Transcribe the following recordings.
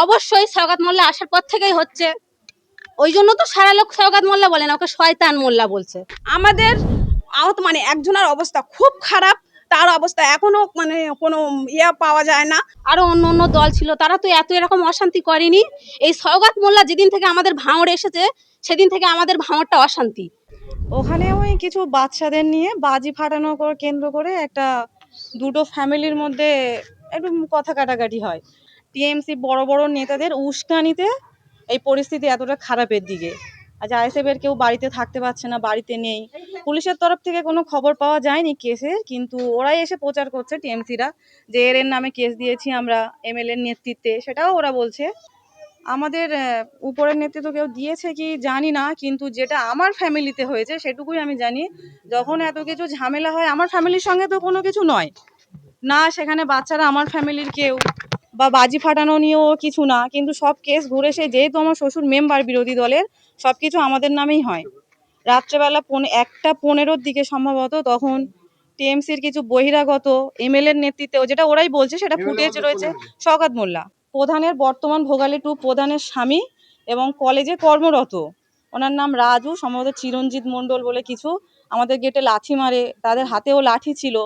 অবশ্যই সওগাত মোল্লা আসার পর থেকেই হচ্ছে। ওই জন্য তো সারা লোক সওগাত মোল্লা বলে না, ওকে শয়তান মোল্লা বলছে। আমাদের আহত মানে একজনের অবস্থা খুব খারাপ, তার অবস্থা এখনো মানে কোনো পাওয়া যায় না। আরো অন্য অন্য দল ছিল, তারা তো এত এরকম অশান্তি করেনি। এই সওগাত মোল্লা যেদিন থেকে আমাদের ভাঙড় এসেছে সেদিন থেকে আমাদের ভাঙড়টা অশান্তি। ওখানে ওই কিছু বাচ্চাদের নিয়ে বাজি ফাটানো কেন্দ্র করে একটা দুটো ফ্যামিলির মধ্যে একটু কথা কাটাকাটি হয়। টিএমসি বড় বড় নেতাদের উস্কানিতে এই পরিস্থিতি এতটা খারাপের দিকে। আজ আইএসএফ এর কেউ বাড়িতে থাকতে পারছে না, বাড়িতে নেই। পুলিশের তরফ থেকে কোনো খবর পাওয়া যায়নি কেসের, কিন্তু ওরাই এসে প্রচার করছে টিএমসিরা যে এর নামে কেস দিয়েছি আমরা এমএলএ এর নেতৃত্বে, সেটাও ওরা বলছে। আমাদের উপরের নেতৃত্ব কেউ দিয়েছে কি জানি না, কিন্তু যেটা আমার ফ্যামিলিতে হয়েছে সেটুকুই আমি জানি। যখন এত কিছু ঝামেলা হয়, আমার ফ্যামিলির সঙ্গে তো কোনো কিছু নয় না, সেখানে বাচ্চারা আমার ফ্যামিলির কেউ, বা বাজি ফাটানো নিয়েও কিছু না, কিন্তু সব কেস ঘুরে সে যেহেতু আমার শ্বশুর মেম্বার বিরোধী দলের, সব কিছু আমাদের নামেই হয়। রাত্রেবেলা 1:15-র দিকে সম্ভবত তখন টিএমসির কিছু বহিরাগত এমএলএর নেতৃত্বে, যেটা ওরাই বলছে সেটা ফুটেজ রয়েছে, সওগাত মোল্লা প্রধানের, বর্তমান ভোগালী 2 প্রধানের স্বামী এবং কলেজে কর্মরত, ওনার নাম রাজু, সম্ভবত চিরঞ্জিত মণ্ডল বলে কিছু, আমাদের গেটে লাথি মারে, তাদের হাতেও লাঠি ছিল।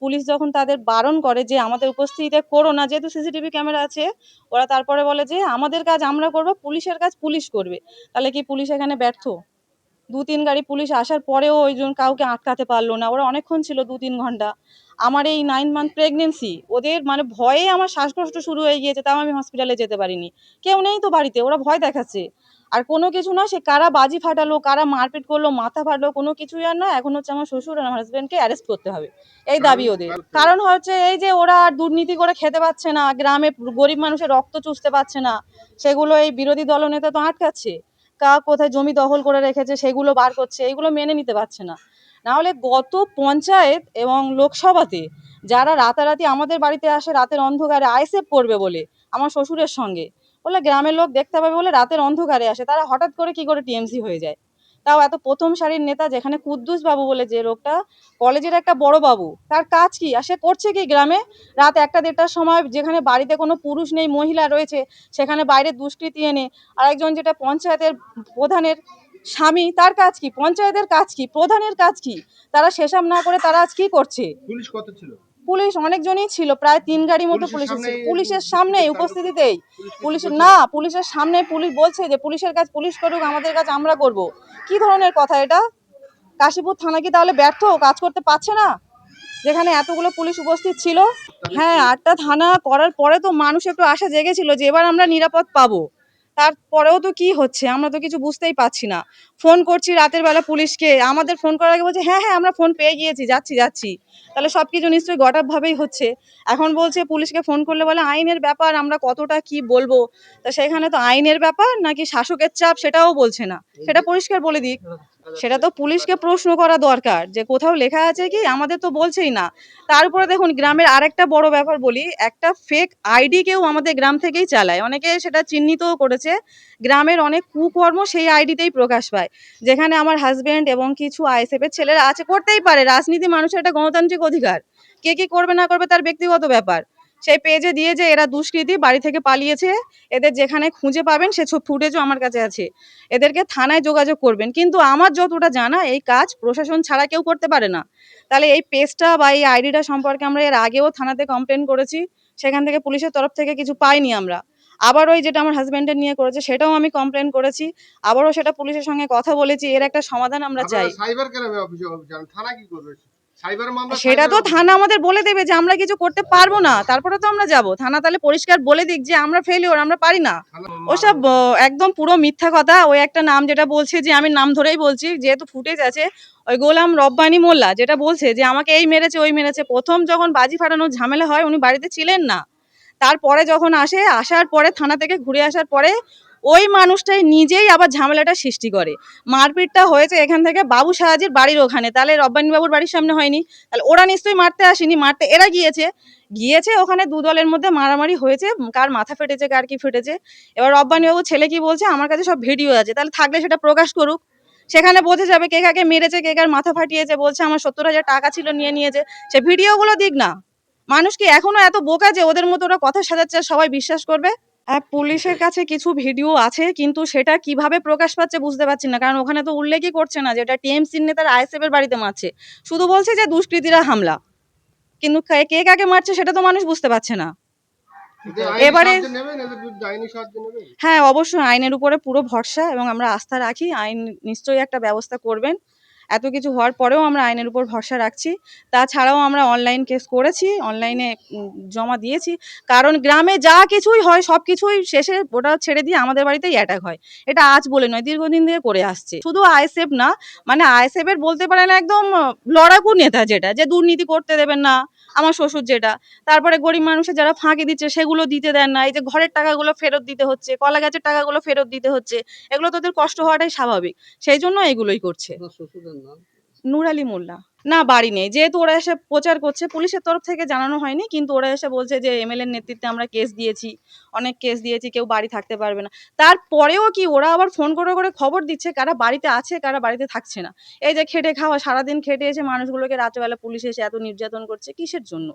পুলিশ যখন তাদের বারণ করে যে আমাদের উপস্থিতিতে করো না, যেহেতু সিসিটিভি ক্যামেরা আছে, ওরা তারপরে বলে যে আমাদের কাজ আমরা করব, পুলিশের কাজ পুলিশ করবে। তাহলে কি পুলিশ এখানে ব্যর্থ? 2-3 গাড়ি পুলিশ আসার পরেও ওইজন কাউকে আটকাতে পারলো না, ওরা অনেকক্ষণ ছিল 2-3 ঘন্টা। আমার এই 9 মান্থ প্রেগনেন্সি, ওদের মানে ভয়ে আমার শ্বাসকষ্ট শুরু হয়ে গিয়েছে, তাও আমি হসপিটালে যেতে পারিনি। কেউ নেই তো বাড়িতে, ওরা ভয় দেখাচ্ছে। আর কোনো কিছু না, সে কারা বাজি ফাটালো, কারা মারপিট করলো, মাথা ফাটলো, কোনো কিছুই আর না। এখন হচ্ছে আমার শ্বশুর আর আমার হাজবেন্ডকে অ্যারেস্ট করতে হবে, এই দাবি ওদের। কারণ হচ্ছে এই যে ওরা আর দুর্নীতি করে খেতে পাচ্ছে না, গ্রামে গরিব মানুষের রক্ত চুষতে পারছে না, সেগুলো এই বিরোধী দলনেতা তো আটকাচ্ছে। কোথায় জমি দখল করে রেখেছে সেগুলো বার করছে, এগুলো মেনে নিতে পারছে না। নাহলে গত পঞ্চায়েত এবং লোকসভাতে যারা রাতারাতি আমাদের বাড়িতে আসে রাতের অন্ধকারে আইএসএফ করবে বলে, আমার শ্বশুরের সঙ্গে বলে গ্রামের লোক দেখতে পাবে বলে রাতের অন্ধকারে আসে, তারা হঠাৎ করে কি করে টিএমসি হয়ে যায়? তাও এত প্রথম সারির নেতা, যেখানে কুদ্দুস বাবু বলে যে লোকটা কলেজের একটা বড় বাবু, তার কাজ কি আর সে করছে কি গ্রামে? রাত 1টা-1:30টার সময় যেখানে বাড়িতে কোনো পুরুষ নেই, মহিলা রয়েছে, সেখানে বাইরে দুষ্কৃতি এনে আরেকজন, যেটা পঞ্চায়েতের প্রধানের স্বামী, তার কাজ কি? পঞ্চায়েতের কাজ কি? প্রধানের কাজ কি? তারা সেসব না করে তারা আজ কি করছে? পুলিশ কত ছিল? পুলিশ অনেকজনই ছিল, প্রায় 3 গাড়ি মতো পুলিশ ছিল, পুলিশের সামনে উপস্থিতিতেই। পুলিশের সামনে পুলিশ বলছে যে পুলিশের কাজ পুলিশ করুক, আমাদের কাজ আমরা করব। কি ধরনের কথা এটা? কাশীপুর থানা কি তাহলে ব্যর্থ, কাজ করতে পারছে না, যেখানে এতগুলো পুলিশ উপস্থিত ছিল? হ্যাঁ, 8টা থানা করার পরে তো মানুষ একটু আশা জেগেছিল যে এবার আমরা নিরাপদ পাবো। তারপরেও তো কি হচ্ছে আমরা তো কিছু বুঝতেই পারছি না। ফোন করছি রাতের বেলা পুলিশকে, আমাদের ফোন করার আগে বলছে হ্যাঁ হ্যাঁ আমরা ফোন পেয়ে গিয়েছি, যাচ্ছি। তাহলে সবকিছু নিশ্চয়ই গঠাভাবেই হচ্ছে। এখন বলছে পুলিশকে ফোন করলে বলে আইনের ব্যাপার, আমরা কতটা কি বলবো। তা সেখানে তো আইনের ব্যাপার নাকি শাসকের চাপ সেটাও বলছে না, সেটা পরিষ্কার বলে দিক। সেটা তো পুলিশকে প্রশ্ন করা দরকার যে কোথাও লেখা আছে কি, আমাদের তো বলছেই না। তার উপরে দেখুন গ্রামের আরেকটা বড় ব্যাপার বলি, একটা ফেক আইডি কেউ আমাদের গ্রাম থেকেই চালায়, অনেকে সেটা চিহ্নিতও করেছে। গ্রামের অনেক কুকর্ম সেই আইডিতেই প্রকাশ পায়, যেখানে আমার হাজবেন্ড এবং কিছু আইএসএফ এর ছেলেরা আছে, করতেই পারে, রাজনীতি মানুষের একটা গণতান্ত্রিক অধিকার, কে কি করবে না করবে তার ব্যক্তিগত ব্যাপার। সেই পেজে দিয়ে যে এরা দুষ্কৃতী, বাড়ি থেকে পালিয়েছে, এদের যেখানে খুঁজে পাবেন সে ফুটেজও আমার কাছে আছে, এদেরকে থানায় যোগাযোগ করবেন। কিন্তু আমার যতটা জানা এই কাজ প্রশাসন ছাড়া কেউ করতে পারে না। তাহলে এই পেজটা বা এই আইডিটা সম্পর্কে আমরা এর আগেও থানাতে কমপ্লেন করেছি, সেখান থেকে পুলিশের তরফ থেকে কিছু পাইনি আমরা। আবার ওই যেটা আমার হাজবেন্ডের নিয়ে করেছে সেটাও আমি কমপ্লেন করেছি, আবারও সেটা পুলিশের সঙ্গে কথা বলেছি, এর একটা সমাধান আমরা চাই। সাইবার ক্রাইমে অফিসে যান, থানা কি করবে? সাইবার মামলা সেটা তো থানা আমাদের বলে দেবে যে আমরা কিছু করতে পারবো না, তারপরে তো আমরা যাব থানা। তাহলে পরিষ্কার বলে দিক যে আমরা ফেলিওর, আমরা পারি না। ওসব একদম পুরো মিথ্যা কথা। ওই একটা নাম যেটা বলছে, যে আমি নাম ধরেই বলছি যেহেতু ফুটেজ আছে, ওই গোলাম রব্বানী মোল্লা যেটা বলছে যে আমাকে এই মেরেছে ওই মেরেছে, প্রথম যখন বাজি ফাটানোর ঝামেলা হয় উনি বাড়িতে ছিলেন না। তারপরে যখন আসার পরে থানা থেকে ঘুরে আসার পরে ওই মানুষটাই নিজেই আবার ঝামেলাটা সৃষ্টি করে। মারপিটটা হয়েছে এখান থেকে বাবু সাহাজির বাড়ির ওখানে, তাহলে রব্বানী বাবুর বাড়ির সামনে হয়নি? তাহলে ওরা নিশ্চয়ই মারতে আসেনি, মারতে এরা গিয়েছে ওখানে দু দলের মধ্যে মারামারি হয়েছে, কার মাথা ফেটেছে কার কি ফেটেছে। এবার রব্বানী বাবুর ছেলে কি বলছে, আমার কাছে সব ভিডিও আছে, তাহলে থাকলে সেটা প্রকাশ করুক, সেখানে বোঝা যাবে কে কাকে মেরেছে, কে কার মাথা ফাটিয়েছে। বলছে আমার 70,000 টাকা ছিল নিয়ে নিয়েছে, সে ভিডিওগুলো দিক না। মানুষ কি এখনো এত বোকা যে ওদের মতো ওরা কথা সাজাচ্ছে আর সবাই বিশ্বাস করবে? পুলিশের কাছে কিছু ভিডিও আছে, কিন্তু সেটা কিভাবে প্রকাশ পাচ্ছে বুঝতে পারছি না। কারণ ওখানে তো উল্লেখই করছে না যে এটা টিএমসির নেতার আইএসএফ এর বাড়িতে মারছে। শুধু বলছে যে দুষ্কৃতীরা হামলা। কিন্তু কে কাকে মারছে সেটা তো মানুষ বুঝতে পারছে না। এদের আইনি এবারে সাহায্য নেবেন, এদের বিরুদ্ধে আইনি সাহায্য নেবেন? হ্যাঁ, অবশ্যই আইনের উপরে পুরো ভরসা এবং আমরা আস্থা রাখি। আইন নিশ্চয়ই একটা ব্যবস্থা করবেন। এত কিছু হওয়ার পরেও আমরা আইনের উপর ভরসা রাখছি। তাছাড়াও আমরা অনলাইন কেস করেছি, অনলাইনে জমা দিয়েছি। কারণ গ্রামে যা কিছুই হয় সবকিছুই শেষে ওটা ছেড়ে দিয়ে আমাদের বাড়িতেই অ্যাটাক হয়। এটা আজ বলে নয়, দীর্ঘদিন ধরে করে আসছে। শুধু আইএসএফ না, মানে আইএসএফ এর বলতে পারেন একদম লড়াকু নেতা, যেটা যে দুর্নীতি করতে দেবেন না, আমার শ্বশুর যেটা। তারপরে গরিব মানুষের যারা ফাঁকি দিচ্ছে সেগুলো দিতে দেন না। এই যে ঘরের টাকাগুলো ফেরত দিতে হচ্ছে, কলা গাছের টাকাগুলো ফেরত দিতে হচ্ছে, এগুলো তো ওদের কষ্ট হওয়াটাই স্বাভাবিক। সেই জন্য এগুলোই করছে। নূর আলী মোল্লা। না, বাড়ি নেই। যেহেতু ওরা এসে প্রচার করছে, পুলিশের তরফ থেকে জানানো হয়নি, কিন্তু ওরা এসে বলছে যে এমএলএর নেতৃত্বে আমরা কেস দিয়েছি, অনেক কেস দিয়েছি, কেউ বাড়ি থাকতে পারবে না। তারপরেও কি ওরা আবার ফোন করে করে খবর দিচ্ছে কারা বাড়িতে আছে, কারা বাড়িতে থাকছে না। এই যে খেটে খাওয়া, সারাদিন খেটে এসে মানুষগুলোকে রাত্রেবেলা পুলিশ এসে এত নির্যাতন করছে কিসের জন্য?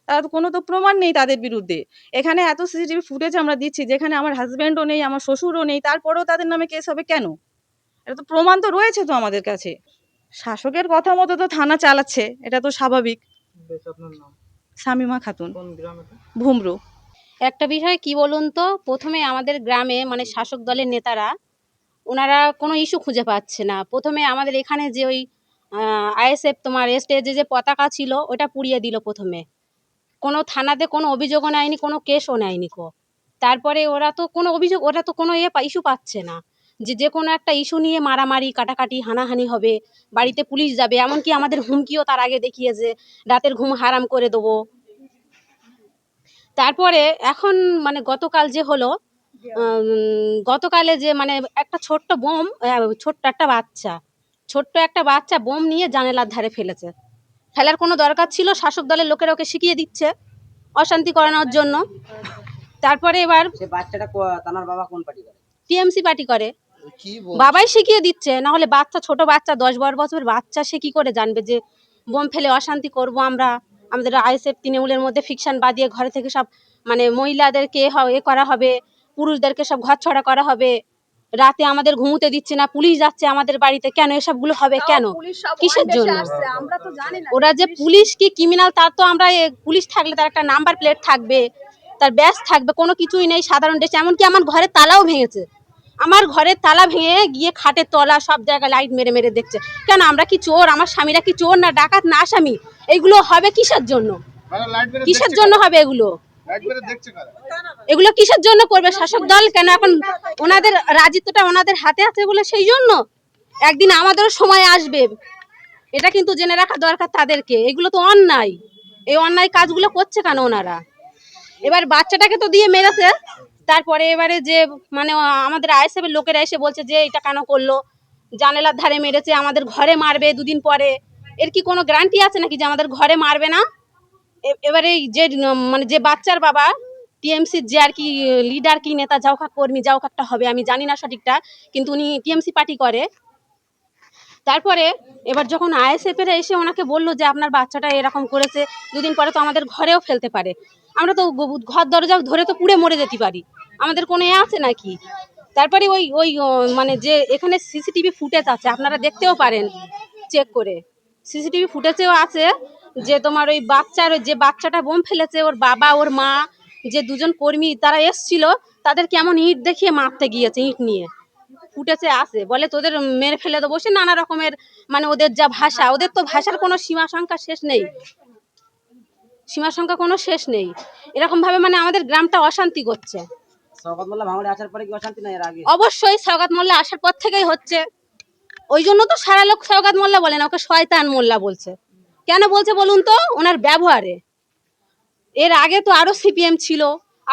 তারা তো কোনো তো প্রমাণ নেই তাদের বিরুদ্ধে। এখানে এত সিসিটিভি ফুটেজ আমরা দিচ্ছি, যেখানে আমার হাজব্যান্ডও নেই, আমার শ্বশুরও নেই, তারপরেও তাদের নামে কেস হবে কেন? এটা তো প্রমাণ তো রয়েছে তো আমাদের কাছে। শাসকের কথা মতো তো থানা চালাচ্ছে, এটা তো স্বাভাবিক। শামিমা খাতুন, ভুমরু। একটা বিষয় কি বলুন তো, প্রথমে আমাদের গ্রামে মানে শাসক দলের নেতারা ওনারা কোনো ইস্যু খুঁজে পাচ্ছে না। প্রথমে আমাদের এখানে যে ওই আইএসএফ তোমার স্টেজে যে পতাকা ছিল ওটা পুড়িয়ে দিল প্রথমে। কোনো থানাতে কোনো অভিযোগও নেয়নি, কোনো কেসও নেয়নি কো। তারপরে ওরা তো কোনো অভিযোগ, ওরা তো কোনো ইস্যু পাচ্ছে না, যে কোনো একটা ইস্যু নিয়ে মারামারি কাটাকাটি হানাহানি হবে, বাড়িতে পুলিশ যাবে, এমনকি আমাদের হুমকিও তার আগে দেখিয়েছে, রাতের ঘুম হারাম করে দেবো। তারপরে এখন মানে গতকাল যে হলো, গতকালে যে মানে একটা ছোট্ট বোম, ছোট্ট একটা বাচ্চা বোম নিয়ে জানালার ধারে ফেলেছে। ফেলার কোনো দরকার ছিল? শাসক দলের লোকেরা ওকে শিখিয়ে দিচ্ছে অশান্তি করানোর জন্য। তারপরে এবার বাচ্চাটা তার বাবা কোন পার্টি করে? টিএমসি পার্টি করে। বাবাই শিখিয়ে দিচ্ছে, না হলে বাচ্চা, ছোট বাচ্চা 10-12 বছরের বাচ্চা, সে কি করে জানবে যে বোম ফেলে অশান্তি করব আমরা? আমাদের আইএসএফ তৃণমূলের মধ্যে ফিকশন বাদিয়ে ঘরে থেকে সব মানে মহিলাদেরকে এ করা হবে, পুরুষদেরকে সব ঘর ছড়া করা হবে, রাতে আমাদের ঘুমোতে দিচ্ছে না, পুলিশ যাচ্ছে আমাদের বাড়িতে, কেন এসবগুলো হবে কেন? কিসের জন্য? আমরা তো জানি না ওরা যে পুলিশ কি ক্রিমিনাল তার তো আমরা পুলিশ থাকলে তার একটা নাম্বার প্লেট থাকবে, তার ব্যাস থাকবে, কোনো কিছুই নেই। সাধারণ ড্রেস, এমনকি আমার ঘরের তালাও ভেঙেছে। আমার ঘরের তালা ভেঙে গিয়ে খাটের তলা সব জায়গায় লাইট মেরে মেরে দেখছে। কেন আমরা কি চোর? আমার স্বামীরা কি চোর না ডাকাত না আসামি? এইগুলো হবে কিসের জন্য? কিসের জন্য হবে এগুলো? এগুলো কিসের জন্য করবে শাসক দল? কেন এখন ওনাদের রাজত্বটা ওনাদের হাতে আছে বলে সেই জন্য? একদিন আমাদেরও সময় আসবে, এটা কিন্তু জেনে রাখা দরকার তাদেরকে। এগুলো তো অন্যায়, এই অন্যায় কাজগুলো করছে কেন ওনারা? এবার বাচ্চাটাকে তো দিয়ে মেরেছে, তারপরে এবারে যে মানে আমাদের আইএসএফ এর লোকেরা এসে বলছে যে এটা কেন করলো, জানালার ধারে মেরেছে, আমাদের ঘরে মারবে দুদিন পরে। এর কি কোনো গ্যারান্টি আছে নাকি যে আমাদের ঘরে মারবে না? এবারে যে মানে যে বাচ্চার বাবা টিএমসির যে আর কি লিডার কি নেতা, যাওখাক কর্মী, যাওখাকটা হবে আমি জানি না সঠিকটা, কিন্তু উনি টিএমসি পার্টি করে। তারপরে এবার যখন আইএসএফ এরা এসে ওনাকে বললো যে আপনার বাচ্চাটা এরকম করেছে, দুদিন পরে তো আমাদের ঘরেও ফেলতে পারে, আমরা তো ঘর দরজা ধরে তো পুড়ে মরে যেতে পারি, আমাদের কোনো আছে নাকি? তারপরে ওই ওই মানে যে এখানে সিসিটিভি ফুটেজ আছে, আপনারা দেখতেও পারেন চেক করে। সিসিটিভি ফুটেজেও আছে যে তোমার ওই বাচ্চার, যে বাচ্চাটা বোম ফেলেছে, ওর বাবা ওর মা যে দুজন কর্মী তারা এসছিল, তাদের কেমন ইট দেখিয়ে মারতে গিয়েছে, ইট নিয়ে ফুটেছে আছে, বলে তোদের মেরে ফেলে দেবো। সে নানা রকমের মানে ওদের যা ভাষা, ওদের তো ভাষার কোনো সীমা সংখ্যা শেষ নেই, সীমা সংখ্যা কোনো শেষ নেই। এরকম ভাবে মানে আমাদের গ্রামটা অশান্তি করছে। সওগাত মোল্লা ভাঙড়ে আসার পরে কি অশান্তি না এর আগে? অবশ্যই সওগাত মোল্লা আসার পর থেকেই হচ্ছে, ওই জন্য তো সারা লোক সওগাত মোল্লা বলে না, ওকে শয়তান মোল্লা বলছে। কেন বলছে বলুন তো? ওনার ব্যবহারে। এর আগে তো আরো সিপিএম ছিল,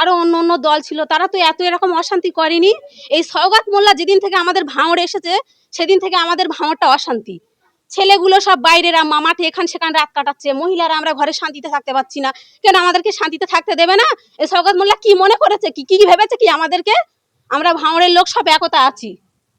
আরো অন্য অন্য দল ছিল, তারা তো এত এরকম অশান্তি করেনি। এই সওগাত মোল্লা যেদিন থেকে আমাদের ভাঙড়ে এসেছে সেদিন থেকে আমাদের ভাঙড়টা অশান্তি। ছেলেগুলো সব বাইরের মাঠে এখান সেখান রাত কাটাচ্ছে, মহিলারা আমরা ঘরে শান্তিতে থাকতে পারছি না। কেন আমাদেরকে শান্তিতে থাকতে দেবে না? এই সওগাত মোল্লা কি মনে করেছে, কি কি ভেবেছে কি আমাদেরকে? আমরা ভাঙড়ের লোক সব একতা আছি,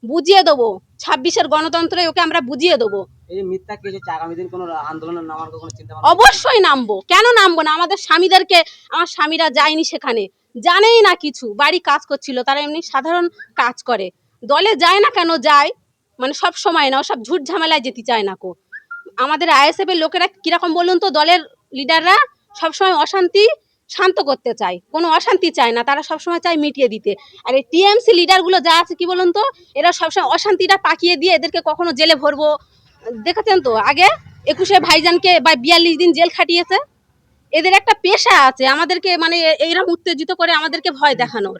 বুঝিয়ে দেবো 26-এর গণতন্ত্রে ওকে আমরা বুঝিয়ে দেবো এই যে মিথ্যা কেস হচ্ছে, আগামী দিন কোনো আন্দোলনের নামার কোনো চিন্তা ভাবনা? অবশ্যই নামবো, কেন নামবো না? আমাদের স্বামীদেরকে, আমার স্বামীরা যায়নি সেখানে, জানেই না কিছু, বাড়ি কাজ করছিল, তারা এমনি সাধারণ কাজ করে, দলে যায় না কেন যায়, মানে সব সময় না, ওসব ঝুট ঝামেলায় যেতে চায় না কো। আমাদের আইএসএফ এর লোকেরা কিরকম বলুন তো, দলের লিডাররা সবসময় অশান্তি শান্ত করতে চায়, কোনো অশান্তি চায় না, তারা সবসময় চায় মিটিয়ে দিতে। আর এই টিএমসি লিডারগুলো যা আছে কি বলুন তো, এরা সবসময় অশান্তিটা পাকিয়ে দিয়ে এদেরকে কখনো জেলে ভরবো, দেখেছেন তো আগে 21-এ ভাইজানকে বা 42 দিন জেল খাটিয়েছে। এদের একটা পেশা আছে, আমাদেরকে মানে এইরকম উত্তেজিত করে আমাদেরকে ভয় দেখানোর।